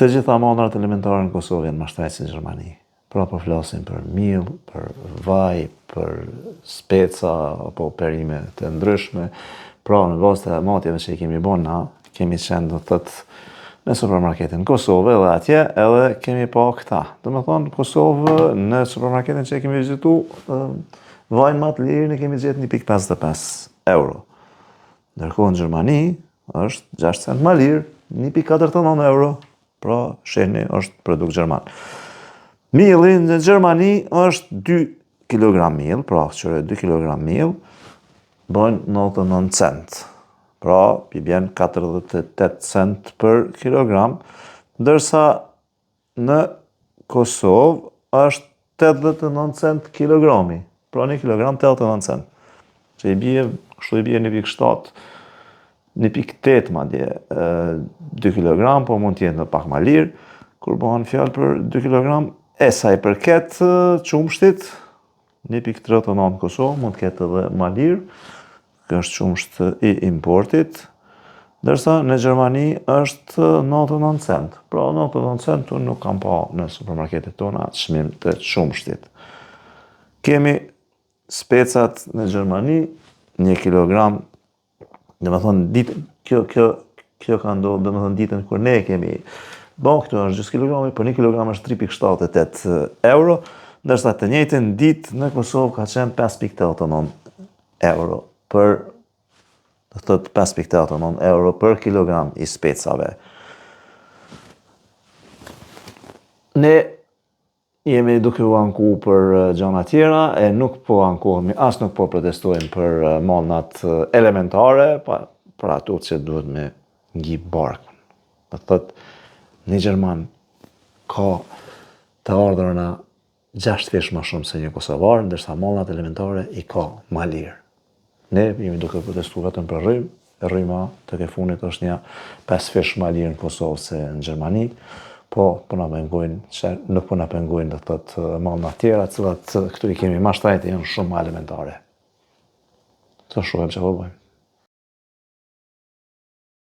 Të gjitha mallat elementare në Kosovë janë mashtrajtësi në Gjermani. Pra po flasim për miell, për vaj, për speca apo perime të ndryshme. Pra në bazë të matjeve që i kemi bën na, kemi qenë do të thotë në supermarketin Kosovë edhe atje edhe kemi pa këta. Do të thonë Kosovë në supermarketin që kemi vizitu, vajin më të lirë ne kemi gjetë 1.55 euro. Ndërkohë në Gjermani është 6 cent më lirë, 1.49 euro. Pra, shihni, është produkt gjerman. Mielli në Gjermani është 2 kg miell, pra që 2 kg miell bën 99 cent. Pra, pi bjen 48 cent për kilogram, ndërsa në Kosovë është 89 cent kilogrami. Pra 1 kilogram 89 cent. Që i bie, kështu i bie 1.7, 1.8 madje 2 kg, po mund të jetë pak më lirë, kur bëhen fjalë për 2 kg, e sa i përket qumshtit, 1.39 në Kosovë, mund të ketë edhe më lirë, kjo është qumsht i importit, ndërsa në Gjermani është 99 cent. Pra 99 cent unë nuk kam pa në supermarketet tona çmim të qumshtit. Kemi specat në Gjermani, 1 kg. Dhe me thonë, ditën, kjo ka ndodhë, dhe me thonë, ditën kur ne kemi këtu është 10 kg, për 1 kg është 3.78 euro, ndërsa të njëjtën ditë në Kosovë ka qenë 5.89 euro për, do thotë 5.89 euro për kilogram i specave. Ne jemi duke u anku për gjëra tjera, e nuk po ankohemi, as nuk po protestojmë për mallnat elementare, për ato që duhet me ngjip barkun. Do thotë, një Gjerman ka të ardhurna 6 fish më shumë se një kosovar, ndërsa mallnat elementare i ka më lirë. Ne jemi duke protestuar vetëm për rrymë, rryma tek e funit është një 5 fish më lirë në Kosovë se në Gjermani. Po na pengojnë, nuk po na pengojnë do të thotë mallna të tjera, të cilat këtu i kemi mashtrajtë janë shumë më elementare. Të shohim çfarë bëjmë.